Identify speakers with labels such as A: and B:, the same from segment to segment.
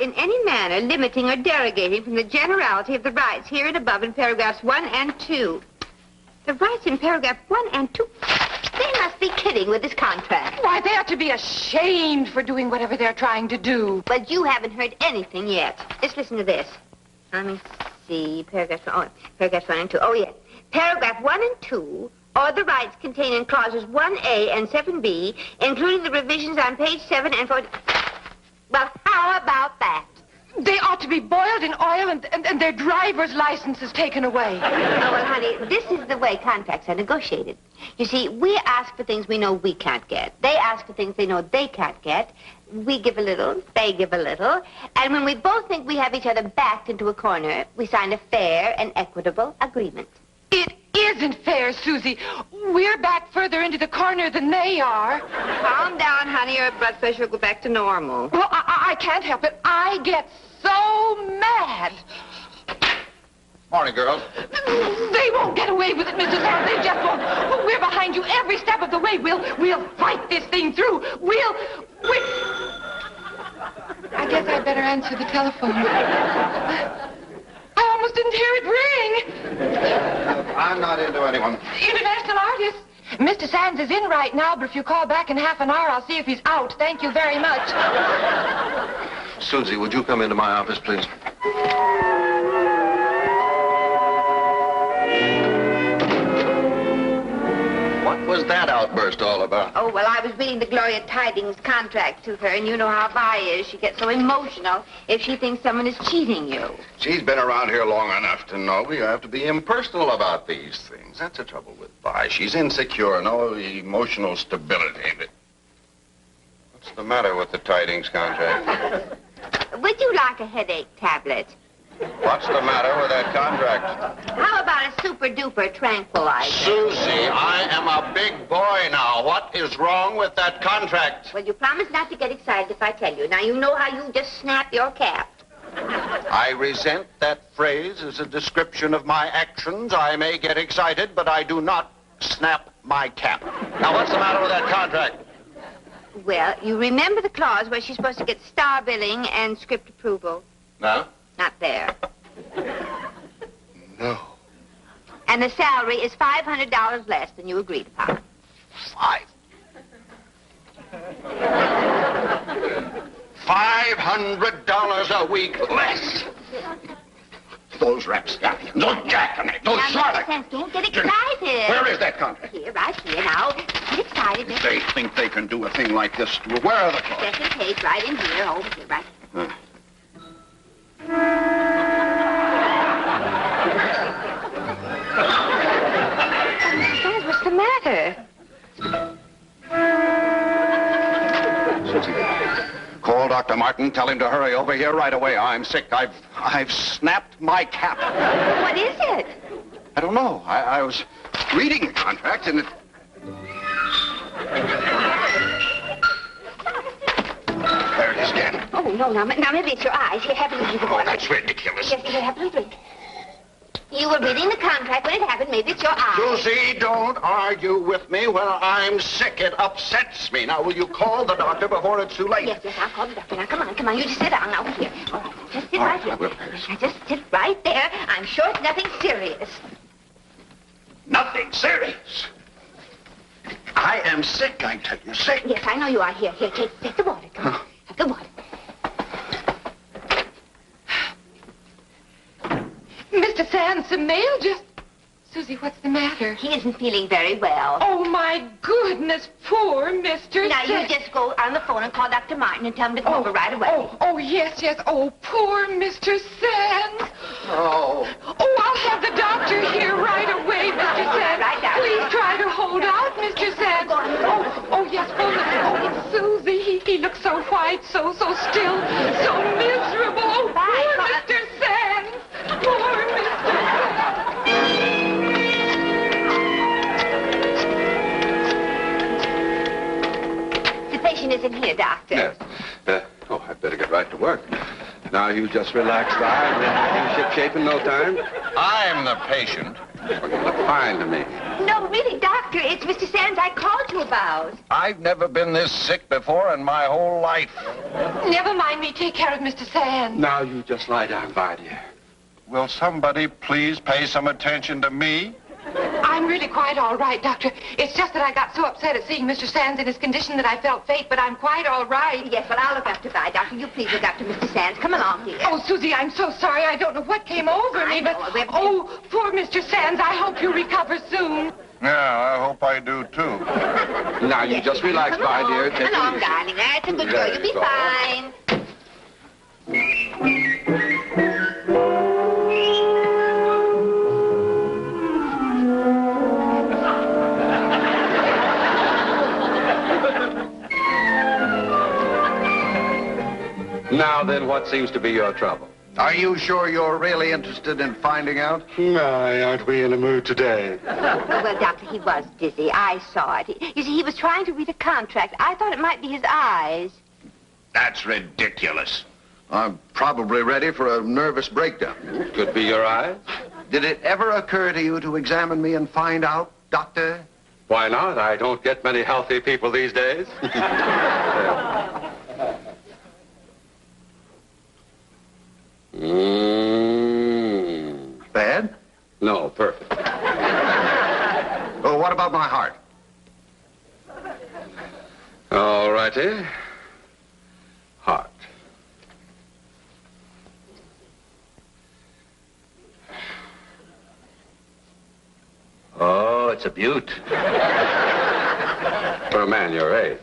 A: in any manner limiting or derogating from the generality of the rights here and above in paragraphs 1 and 2. The rights in paragraph 1 and 2? They must be kidding with this contract.
B: Why, they ought to be ashamed for doing whatever they're trying to do.
A: But you haven't heard anything yet. Just listen to this. Let me see. Paragraphs 1 and 2. Oh, yeah. Paragraph 1 and 2 are the rights contained in clauses 1A and 7B, including the revisions on page 7 and 4. Well, how about that?
B: They ought to be boiled in oil and their driver's licenses taken away.
A: Oh, well, honey, this is the way contracts are negotiated. You see, we ask for things we know we can't get. They ask for things they know they can't get. We give a little, they give a little. And when we both think we have each other backed into a corner, we sign a fair and equitable agreement.
B: It isn't fair, Susie. We're back further into the corner than they are.
A: Calm down, honey, or blood pressure will go back to normal.
B: Well, I can't help it. I get so mad.
C: Morning, girls.
B: They won't get away with it, Mr. Sam. They just won't. We're behind you every step of the way. We'll fight this thing through. I guess I'd better answer the telephone. I almost didn't hear it ring.
C: I'm not into anyone.
B: International artist. Mr. Sands is in right now, but if you call back in half an hour, I'll see if he's out. Thank you very much.
C: Susie, would you come into my office, please? What was that outburst all about?
A: Oh, well, I was reading the Gloria Tidings contract to her, and you know how Vi is. She gets so emotional if she thinks someone is cheating you.
C: She's been around here long enough to know we have to be impersonal about these things. That's the trouble with Vi. She's insecure, no emotional stability. But what's the matter with the Tidings contract?
A: Would you like a headache tablet?
C: What's the matter with that contract?
A: How about a super-duper tranquilizer?
C: Susie, I am a big boy now. What is wrong with that contract?
A: Well, you promise not to get excited if I tell you. Now, you know how you just snap your cap.
C: I resent that phrase as a description of my actions. I may get excited, but I do not snap my cap. Now, what's the matter with that contract?
A: Well, you remember the clause where she's supposed to get star billing and script approval?
C: No?
A: Not there.
C: No.
A: And the salary is $500 less than you agreed upon.
C: $500 a week less. Those rapscallions, those jackanapes, those charlatans.
A: Don't get excited.
C: Where is that contract?
A: Here, right here. Now, get excited.
C: They think they can do a thing like this. Where are the clauses?
A: Second page, right in here, over here, right. What's the matter?
C: Susie, call Dr. Martin. Tell him to hurry over here right away. I'm sick. I've snapped my cap.
A: What is it?
C: I don't know. I was reading the contract and it... There it is again.
A: Oh, no, now maybe it's your eyes. Here, have a little water.
C: Oh, that's ridiculous.
A: Yes, here, have a little drink. You were reading the contract when it happened. Maybe it's your eyes.
C: Susie, don't argue with me when I'm sick. It upsets me. Now, will you call the doctor before it's too late?
A: Yes, I'll call the doctor. Now, come on. You just sit down now here. All right, just sit right here.
C: I will.
A: Now, just sit right there. I'm sure it's nothing serious.
C: Nothing serious. I am sick, I tell you, sick.
A: Yes, I know you are. Here, take the water. Come on. Have the water.
B: Mr. Sands, the mail just... Susie, what's the matter?
A: He isn't feeling very well.
B: Oh, my goodness, poor Mr.
A: Now, you just go on the phone and call Dr. Martin and tell him to come over right away.
B: Oh, yes. Oh, poor Mr. Sands.
C: Oh.
B: Oh, I'll have the doctor here right away, Mr. Sands.
A: Right down.
B: Please try to hold out, Mr. Sands. Oh, yes, oh, Susie, he looks so white, so still, so miserable. Oh, poor Mr. Sands. Poor Mr. Sands.
A: The patient isn't here, Doctor.
C: Yes. I'd better get right to work. Now, you just relax, Vi, and we'll have you shipshape in no time. I'm the patient.
D: Well, you look fine to me.
A: No, really, Doctor, it's Mr. Sands I called you about.
C: I've never been this sick before in my whole life.
B: Never mind me. Take care of Mr. Sands.
D: Now you just lie down, Vi, dear.
C: Will somebody please pay some attention to me?
B: I'm really quite all right, Doctor. It's just that I got so upset at seeing Mr. Sands in his condition that I felt fate, but I'm quite all right.
A: Yes, well, I'll look after Vi. Doctor, you please look after Mr. Sands. Come along, dear.
B: Oh, Susie, I'm so sorry. I don't know what came over me, but... Oh, poor Mr. Sands. I hope you recover soon.
C: Yeah, I hope I do, too.
D: Now you just relax, Vi, dear. Take
A: Come along,
D: it easy.
A: darling. That's a good girl. You'll be
D: There you go.
A: fine.
D: Now then, what seems to be your trouble?
C: Are you sure you're really interested in finding out?
D: My, aren't we in a mood today?
A: Well, Doctor, he was dizzy. I saw it. You see, he was trying to read a contract. I thought it might be his eyes.
C: That's ridiculous. I'm probably ready for a nervous breakdown.
D: Could be your eyes.
C: Did it ever occur to you to examine me and find out, Doctor?
D: Why not? I don't get many healthy people these days.
C: Bad?
D: No, perfect.
C: Oh, what about my heart?
D: All righty. Heart.
C: Oh, it's a beaut.
D: For a man your age.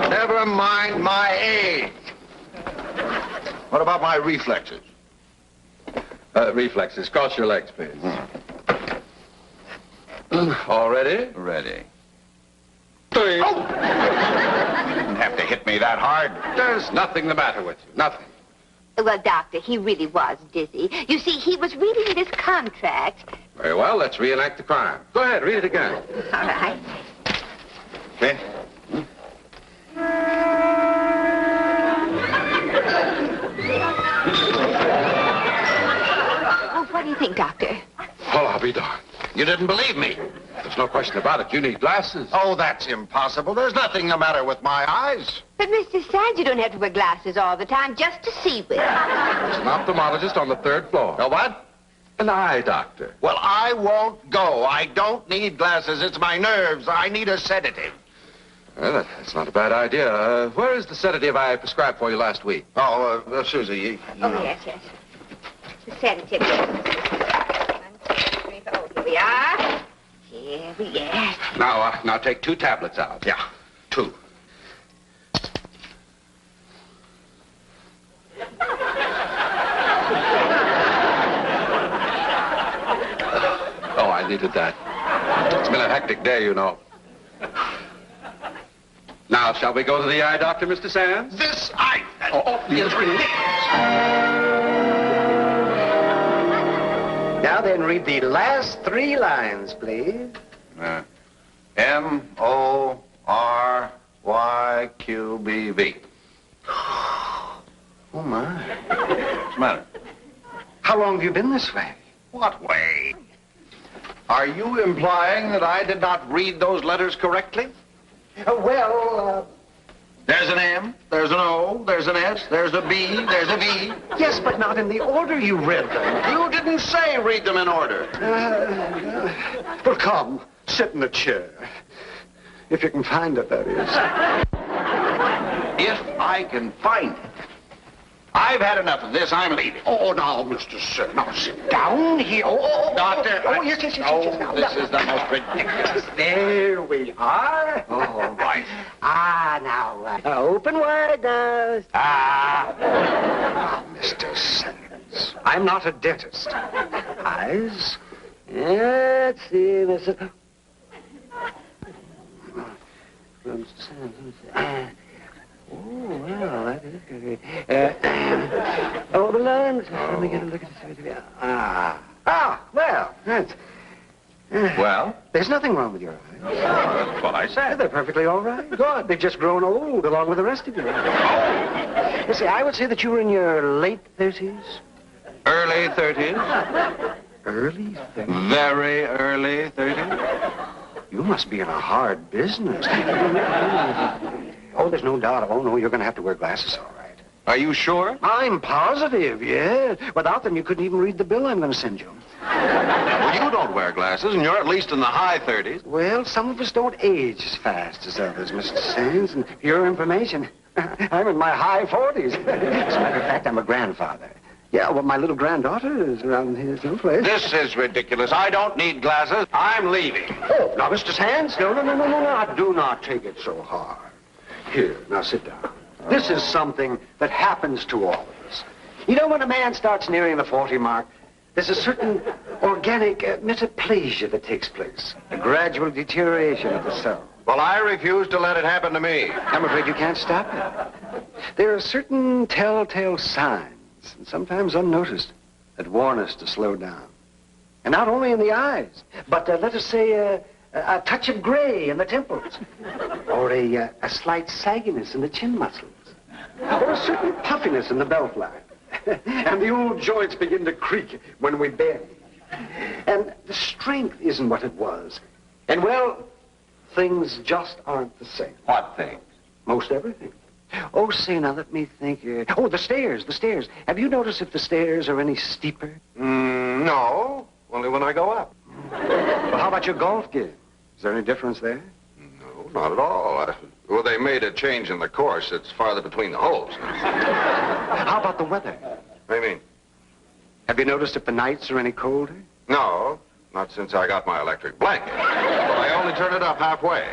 C: Never mind my age. What about my reflexes?
D: Reflexes. Cross your legs, please. All ready?
C: Ready.
D: Three.
C: You didn't have to hit me that hard.
D: There's nothing the matter with you. Nothing.
A: Well, Doctor, he really was dizzy. You see, he was reading this contract.
D: Very well, let's reenact the crime. Go ahead, read it again.
A: All right.
C: Okay.
A: Well, what do you think, Doctor?
D: Well, I'll be darned.
C: You didn't believe me.
D: There's no question about it. You need glasses.
C: Oh, that's impossible. There's nothing the matter with my eyes.
A: But, Mr. Sands, you don't have to wear glasses all the time just to see with.
D: There's an ophthalmologist on the 3rd floor.
C: A what?
D: An eye doctor.
C: Well, I won't go. I don't need glasses. It's my nerves. I need a sedative.
D: Well, that's not a bad idea. Where is the sedative I prescribed for you last week?
C: Oh, Susie, you
A: Oh,
C: know.
A: yes. The sedative. 1, 2, 3, 4. Oh, here we are. Here we are.
D: Now take 2 tablets out.
C: Yeah, 2.
D: Oh, I needed that. It's been a hectic day, you know. Now, shall we go to the eye doctor, Mr. Sands?
C: This eye
D: is ridiculous.
E: Now then, read the last 3 lines, please.
C: MORYQBV.
E: Oh, my.
C: What's the matter?
E: How long have you been this way?
C: What way? Are you implying that I did not read those letters correctly? There's an M, there's an O, there's an S, there's a B, there's a V.
E: Yes, but not in the order you read them.
C: You didn't say read them in order.
E: Well, come, sit in a chair. If you can find it, that is.
C: If I can find it. I've had enough of this. I'm leaving.
E: Oh, now, Mr. Sir, now sit down here.
C: Doctor.
E: Oh, yes.
C: No,
E: Now,
C: this is the most ridiculous.
E: There we are.
C: Oh, right.
E: Now, open wide now. Now, Mr. Sands, I'm not a dentist. Eyes. Let's see, Mr. Mr. Sands. Oh, well, that is good. The lines. Let me get a look at this. Well, that's...
C: Well?
E: There's nothing wrong with your eyes.
C: That's what I said.
E: They're perfectly all right. Good. They've just grown old along with the rest of you. You see, I would say that you were in your late 30s.
C: Early 30s?
E: Early 30s?
D: Very early 30s?
E: You must be in a hard business. Oh, there's no doubt. Oh, no, you're going to have to wear glasses, all right.
D: Are you sure?
E: I'm positive, yeah. Without them, you couldn't even read the bill I'm going to send you.
D: Well, you don't wear glasses, and you're at least in the high 30s.
E: Well, some of us don't age as fast as others, Mr. Sands, and for your information, I'm in my high 40s. As a matter of fact, I'm a grandfather. Yeah, well, my little granddaughter is around here someplace.
D: This is ridiculous. I don't need glasses. I'm leaving.
E: Oh, now, Mr. Sands, no. Do not take it so hard. Here, now sit down. This is something that happens to all of us. You know, when a man starts nearing the 40 mark, there's a certain organic metaplasia that takes place, a gradual deterioration of the cell.
D: Well, I refuse to let it happen to me.
E: I'm afraid you can't stop it. There are certain telltale signs, and sometimes unnoticed, that warn us to slow down. And not only in the eyes, but let us say a touch of gray in the temples, or a slight sagginess in the chin muscles, or a certain puffiness in the belt line. And the old joints begin to creak when we bend. And the strength isn't what it was. And, well, things just aren't the same.
D: What things?
E: Most everything. Oh, say, now, let me think. Oh, the stairs. Have you noticed if the stairs are any steeper?
D: No. Only when I go up.
E: Well, how about your golf game? Is there any difference there?
C: No, not at all. Well, they made a change in the course. It's farther between the holes.
E: How about the weather?
C: What do you mean?
E: Have you noticed if the nights are any colder?
C: No, not since I got my electric blanket. But I only turn it up halfway.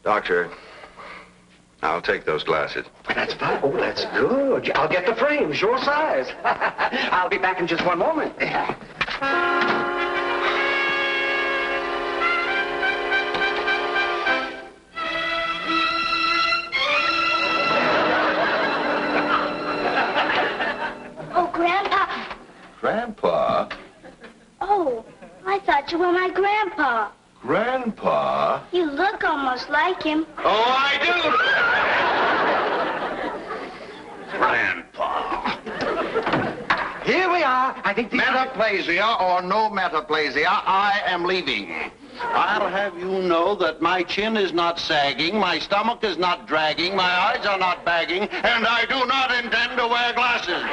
C: Doctor, I'll take those glasses.
E: That's fine. Oh, that's good. I'll get the frames, your size. I'll be back in just one moment.
F: Oh, Grandpa.
D: Grandpa?
F: Oh, I thought you were my grandpa.
D: Grandpa?
F: You look almost like him.
D: Oh, I do! Grandpa.
E: Here we are. I think
G: Metaplasia or no metaplasia, I am leaving. I'll have you know that my chin is not sagging, my stomach is not dragging, my eyes are not bagging, and I do not intend to wear glasses.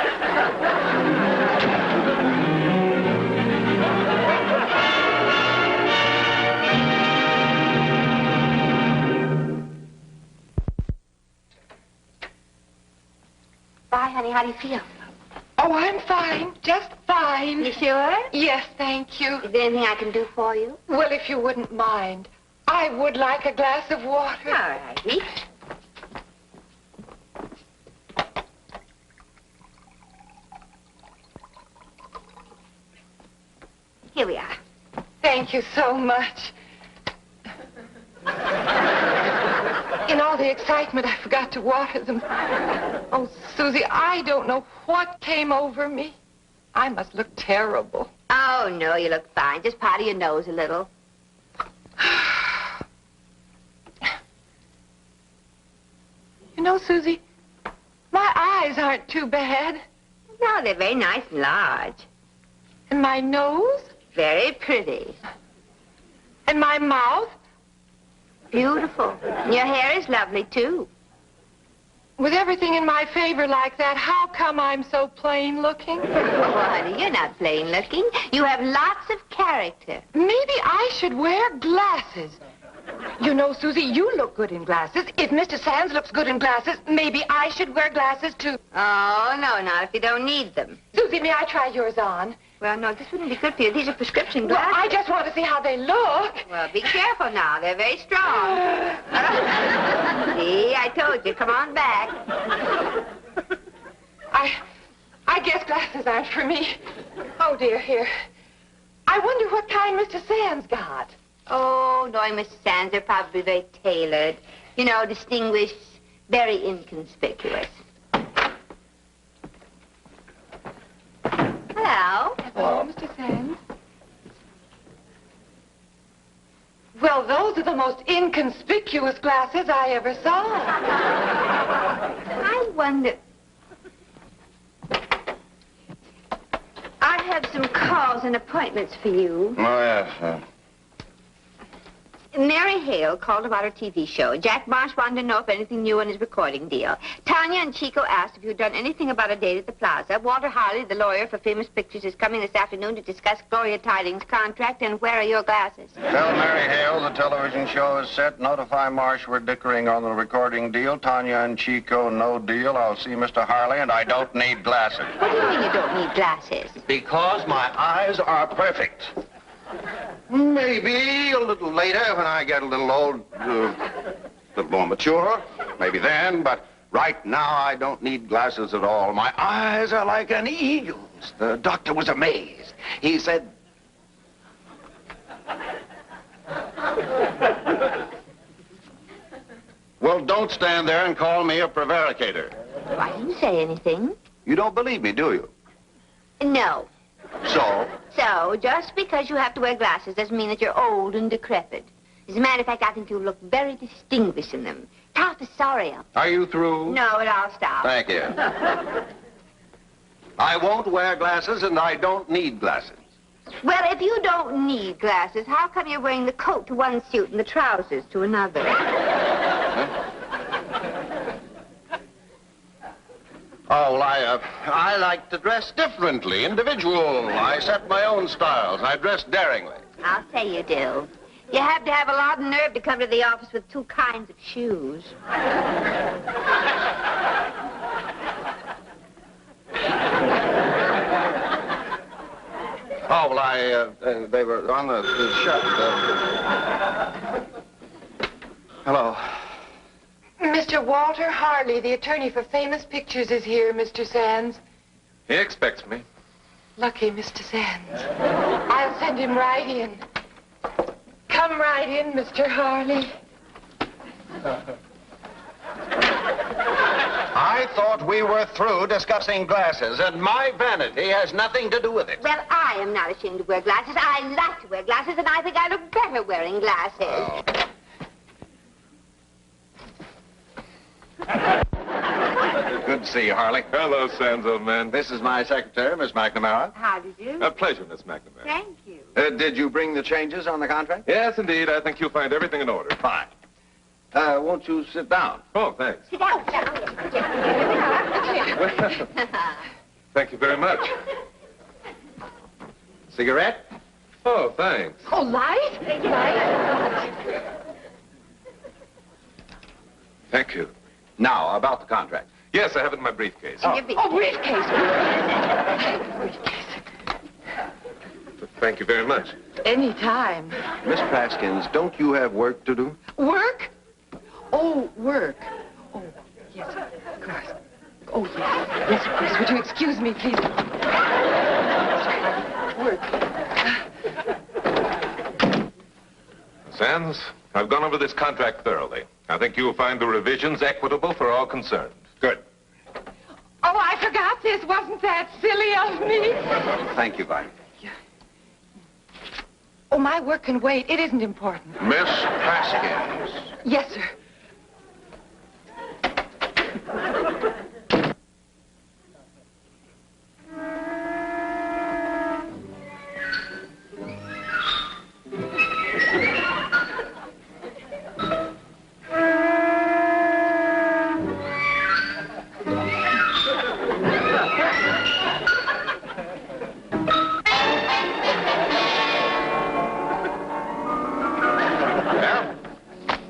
A: Bye, honey. How do you feel?
B: Oh, I'm fine. Just fine.
A: You sure?
B: Yes, thank you.
A: Is there anything I can do for you?
B: Well, if you wouldn't mind, I would like a glass of water.
A: All righty. Here we are.
B: Thank you so much. In all the excitement, I forgot to water them. Oh, Susie, I don't know what came over me. I must look terrible.
A: Oh, no, you look fine. Just powder your nose a little.
B: You know, Susie, my eyes aren't too bad.
A: No, they're very nice and large.
B: And my nose?
A: Very pretty.
B: And my mouth?
A: Beautiful. And your hair is lovely, too.
B: With everything in my favor like that, how come I'm so plain looking?
A: Oh, honey, you're not plain looking. You have lots of character.
B: Maybe I should wear glasses. You know, Susie, you look good in glasses. If Mr. Sands looks good in glasses, maybe I should wear glasses, too.
A: Oh, no, not if you don't need them.
B: Susie, may I try yours on?
A: Well, no, this wouldn't be good for you. These are prescription
B: Well,
A: glasses.
B: I just want to see how they look.
A: Well, be careful now. They're very strong. See, I told you. Come on back.
B: I guess glasses aren't for me. Oh, dear, here. I wonder what kind Mr. Sands got.
A: Oh, knowing Mr. Sands, they're probably very tailored. You know, distinguished, very inconspicuous. Hello.
B: Hello, Mr. Sands. Well, those are the most inconspicuous glasses I ever saw.
A: I wonder... have some calls and appointments for you.
C: Oh, yes.
A: Mary Hale called about her TV show. Jack Marsh wanted to know if anything new on his recording deal. Tanya and Chico asked if you'd done anything about a date at the plaza. Walter Harley, the lawyer for Famous Pictures, is coming this afternoon to discuss Gloria Tidings' contract. And where are your glasses?
G: Tell Mary Hale the television show is set. Notify Marsh we're dickering on the recording deal. Tanya and Chico, no deal. I'll see Mr. Harley, and I don't need glasses.
A: What do you mean you don't need glasses?
G: Because my eyes are perfect. Maybe a little later when I get a little old, a little more mature. Maybe then, but right now I don't need glasses at all. My eyes are like an eagle's. The doctor was amazed. He said... Well, don't stand there and call me a prevaricator.
A: Oh, I didn't say anything.
G: You don't believe me, do you?
A: No.
G: So?
A: So, just because you have to wear glasses doesn't mean that you're old and decrepit. As a matter of fact, I think you look very distinguished in them. Professorial.
G: Are you through?
A: No, but I'll stop.
G: Thank you. I won't wear glasses, and I don't need glasses.
A: Well, if you don't need glasses, how come you're wearing the coat to one suit and the trousers to another?
G: Oh, well, I like to dress differently, individual. I set my own styles. I dress daringly.
A: I'll say you do. You have to have a lot of nerve to come to the office with two kinds of shoes.
G: Oh, well, they were on the shelf. Hello.
B: Mr. Walter Harley, the attorney for Famous Pictures, is here, Mr. Sands.
D: He expects me.
B: Lucky Mr. Sands. I'll send him right in. Come right in, Mr. Harley.
G: I thought we were through discussing glasses, and my vanity has nothing to do with it.
A: Well, I am not ashamed to wear glasses. I like to wear glasses, and I think I look better wearing glasses.
G: Oh. Good to see you, Harley.
D: Hello, Sands, old man.
G: This is my secretary, Miss MacNamara.
A: How did you?
D: A pleasure, Miss MacNamara.
A: Thank you.
G: Did you bring the changes on the contract?
D: Yes, indeed. I think you'll find everything in order.
G: Fine. Won't you sit down?
D: Oh, thanks.
A: Sit down.
D: Thank you very much.
G: Cigarette?
D: Oh, thanks.
B: Oh, light? Light?
D: Thank you.
G: Now, about the contract.
D: Yes, I have it in my briefcase.
A: Oh,
B: Briefcase.
D: Thank you very much.
B: Any time.
G: Miss Praskins, don't you have work to do?
B: Work? Oh, work. Oh, yes, of course. Oh, yes. Yes, of course. Would you excuse me, please? Work.
D: Sands, I've gone over this contract thoroughly. I think you'll find the revisions equitable for all concerned.
G: Good.
B: Oh, I forgot this. Wasn't that silly of me?
G: Thank you, Vi.
B: Oh, my work can wait. It isn't important.
G: Miss Praskins.
B: Yes, sir.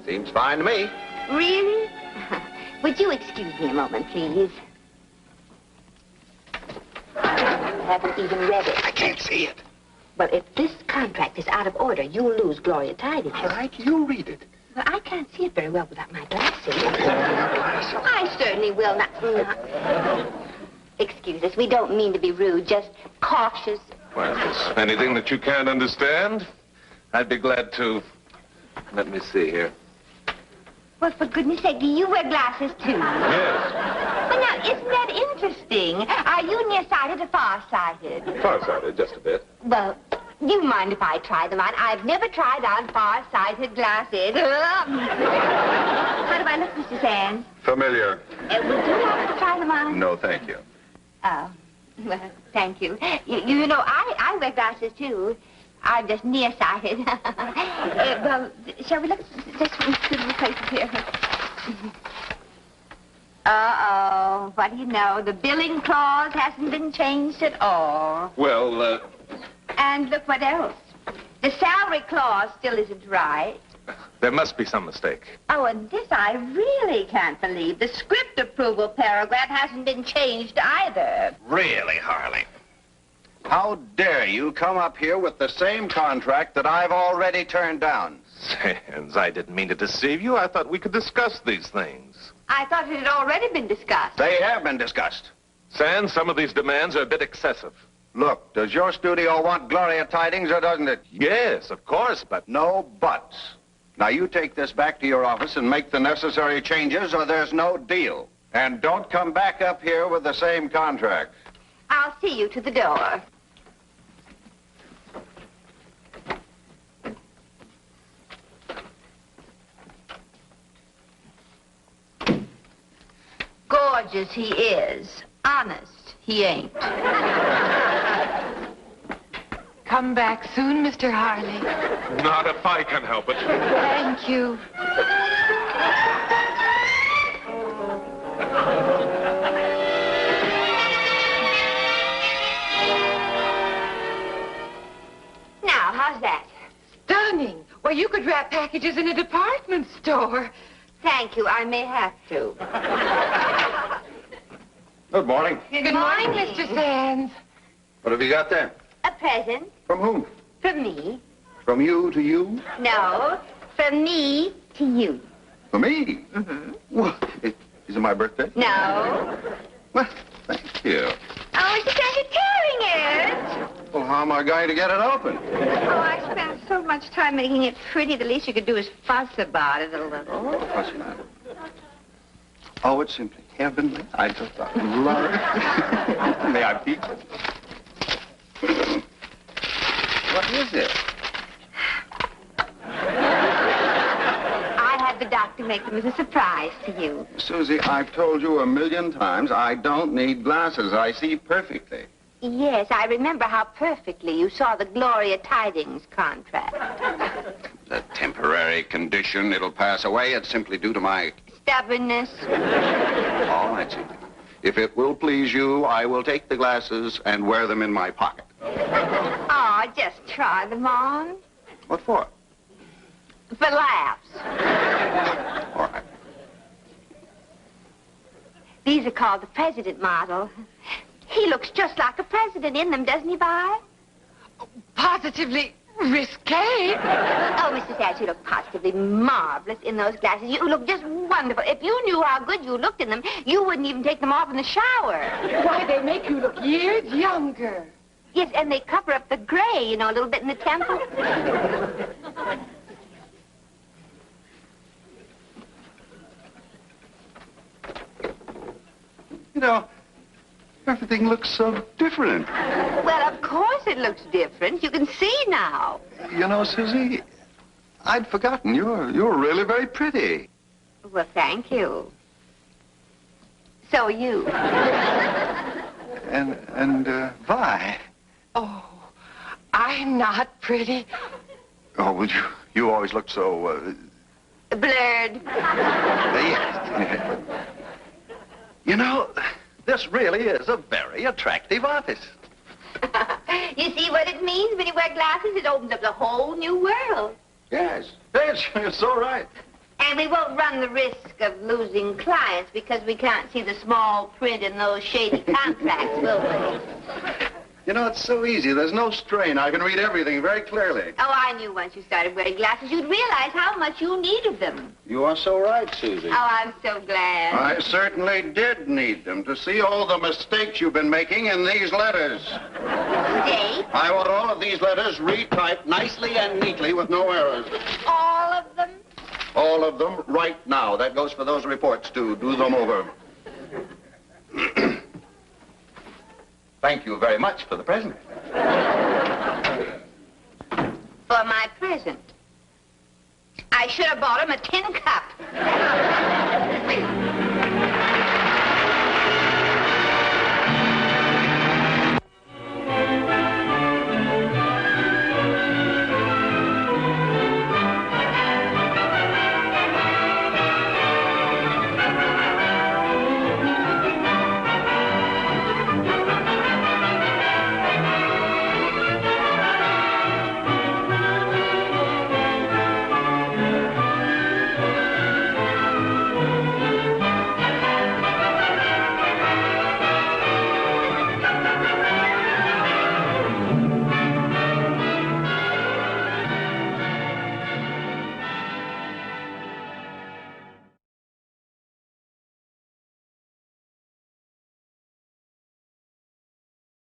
G: Seems fine to me.
A: Really? Would you excuse me a moment, please? I haven't even read it.
G: I can't see it.
A: Well, if this contract is out of order, you'll lose Gloria Tidings.
G: All right, you read it.
A: Well, I can't see it very well without my glasses. I certainly will not. Excuse us. We don't mean to be rude, just cautious.
D: Well, if there's anything that you can't understand, I'd be glad to. Let me see here.
A: Well, for goodness sake, do you wear glasses, too?
D: Yes.
A: Well, now, isn't that interesting? Are you nearsighted or farsighted?
D: Farsighted, just a bit.
A: Well, do you mind if I try them on? I've never tried on far-sighted glasses. How do I look, Mr. Sands?
G: Familiar.
A: Would you like to try them on?
G: No, thank you.
A: Oh. Well, thank you. You know, I wear glasses, too. I'm just nearsighted. Well, shall we look at this little places here? Uh-oh. What do you know? The billing clause hasn't been changed at all.
D: Well,
A: And look what else. The salary clause still isn't right.
D: there must be some mistake.
A: Oh, and this I really can't believe. The script approval paragraph hasn't been changed either.
G: Really, Harley? How dare you come up here with the same contract that I've already turned down?
D: Sands, I didn't mean to deceive you. I thought we could discuss these things.
A: I thought it had already been discussed.
G: They have been discussed.
D: Sands, some of these demands are a bit excessive.
G: Look, does your studio want Gloria tidings or doesn't it?
D: Yes, of course, but...
G: No buts. Now you take this back to your office and make the necessary changes or there's no deal. And don't come back up here with the same contract.
A: I'll see you to the door. Gorgeous he is. Honest he ain't.
B: Come back soon, Mr. Harley.
D: Not if I can help it.
B: Thank you.
A: Now, how's that?
B: Stunning. Well, you could wrap packages in a department store.
A: Thank you. I may have to.
G: Good morning.
B: Good morning, Mr. Sands.
G: What have you got there?
A: A present
G: From whom?
A: from me.
G: From you to you?
A: No, from me to you.
G: For me?
A: Mm-hmm.
G: Well, is it my birthday?
A: No.
G: Well, thank you.
A: Oh, Mr. Sands, you're tearing it.
G: Well, how am I going to get it open?
A: Oh, I spent so much time making it pretty. The least you could do is fuss about it a little.
G: What's that? Oh, it's simply heavenly. I just love it. May I peek? What is it?
A: I had the doctor make them as a surprise to you.
G: Susie, I've told you 1,000,000 times I don't need glasses. I see perfectly.
A: Yes, I remember how perfectly you saw the Gloria Tidings contract.
G: It's a temporary condition. It'll pass away. It's simply due to my...
A: Stubbornness.
G: All right, Susie. If it will please you, I will take the glasses and wear them in my pocket.
A: Oh, just try them on.
G: What for?
A: For laughs.
G: All right.
A: These are called the President model. He looks just like a president in them, doesn't he, Vi?
B: Positively risque.
A: Oh, Mr. Sands, you look positively marvelous in those glasses. You look just wonderful. If you knew how good you looked in them, you wouldn't even take them off in the shower.
B: Why, they make you look years younger.
A: Yes, and they cover up the gray, you know, a little bit in the temple.
G: You know, everything looks so different.
A: Well, of course it looks different. You can see now.
G: You know, Susie, I'd forgotten. You're really very pretty.
A: Well, thank you. So are you.
G: And Vi.
B: Oh, I'm not pretty.
G: Oh, well, you always look so,
A: Blurred.
G: You know, this really is a very attractive office.
A: You see what it means when you wear glasses? It opens up a whole new world.
G: Yes, you're so right.
A: And we won't run the risk of losing clients because we can't see the small print in those shady contracts, will we?
G: You know, it's so easy. There's no strain. I can read everything very clearly.
A: Oh, I knew once you started wearing glasses, you'd realize how much you needed them.
G: You are so right, Susie.
A: Oh, I'm so glad.
G: I certainly did need them to see all the mistakes you've been making in these letters.
A: Stay.
G: I want all of these letters retyped nicely and neatly with no errors.
A: All of them?
G: All of them right now. That goes for those reports, too. Do them over. Thank you very much for the present.
A: For my present. I should have bought him a tin cup.